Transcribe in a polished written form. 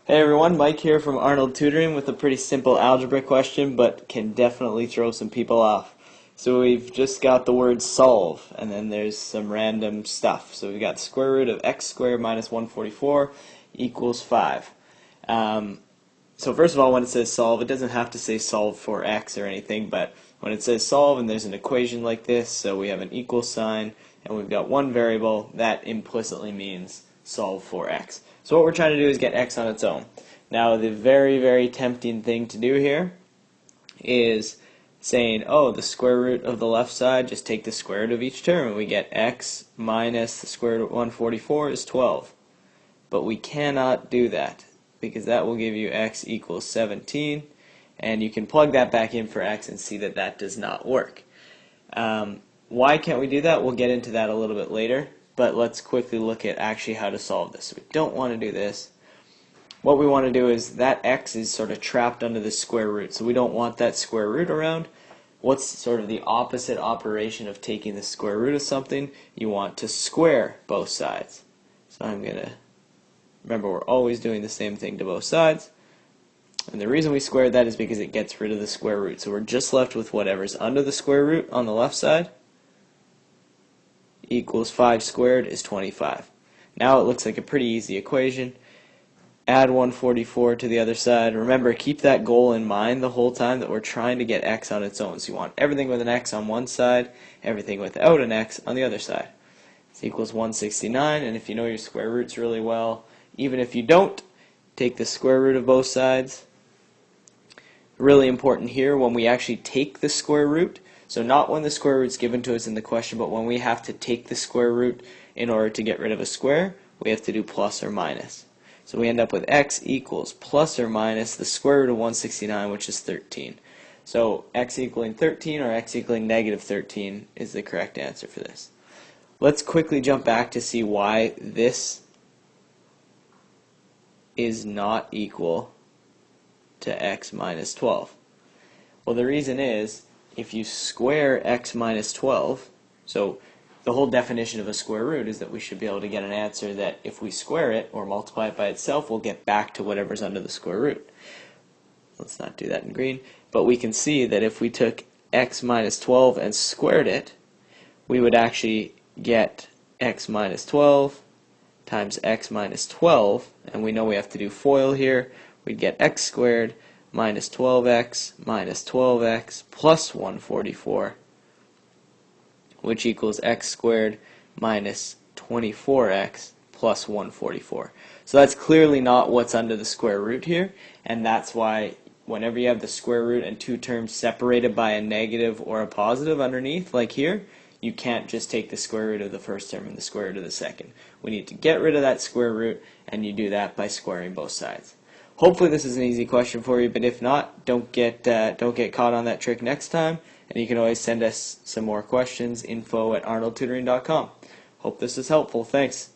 Hey everyone, Mike here from Arnold Tutoring with a pretty simple algebra question, but can definitely throw some people off. So we've just got the word solve, and then there's some random stuff. So we've got square root of x squared minus 144 equals 5. So first of all, when it says solve, it doesn't have to say solve for x or anything, but when it says solve and there's an equation like this, so we have an equal sign, and we've got one variable, that implicitly means solve for x. So what we're trying to do is get x on its own. Now the very, very tempting thing to do here is saying, oh, the square root of the left side, just take the square root of each term, and we get x minus the square root of 144 is 12. But we cannot do that, because that will give you x equals 17, and you can plug that back in for x and see that that does not work. Why can't we do that? We'll get into that a little bit later, but let's quickly look at actually how to solve this. We don't want to do this. What we want to do is that x is sort of trapped under the square root, so we don't want that square root around. What's sort of the opposite operation of taking the square root of something? You want to square both sides. So I'm going to, remember we're always doing the same thing to both sides. And the reason we squared that is because it gets rid of the square root. So we're just left with whatever's under the square root on the left side equals 5 squared is 25. Now it looks like a pretty easy equation. Add 144 to the other side. Remember, keep that goal in mind the whole time that we're trying to get x on its own. So you want everything with an x on one side, everything without an x on the other side. This equals 169, and if you know your square roots really well, even if you don't, take the square root of both sides. Really important here when we actually take the square root, so not when the square root is given to us in the question, but when we have to take the square root in order to get rid of a square, we have to do plus or minus. So we end up with x equals plus or minus the square root of 169, which is 13. So x equaling 13 or x equaling negative 13 is the correct answer for this. Let's quickly jump back to see why this is not equal to x minus 12. Well, the reason is, if you square x minus 12, so the whole definition of a square root is that we should be able to get an answer that if we square it or multiply it by itself, we'll get back to whatever's under the square root. Let's not do that in green. But we can see that if we took x minus 12 and squared it, we would actually get x minus 12 times x minus 12, and we know we have to do FOIL here. We'd get x squared minus 12x minus 12x plus 144, which equals x squared minus 24x plus 144. So that's clearly not what's under the square root here, and that's why whenever you have the square root and two terms separated by a negative or a positive underneath, like here, you can't just take the square root of the first term and the square root of the second. We need to get rid of that square root, and you do that by squaring both sides. Hopefully this is an easy question for you, but if not, don't get caught on that trick next time, and you can always send us some more questions, info@arnoldtutoring.com. Hope this is helpful. Thanks.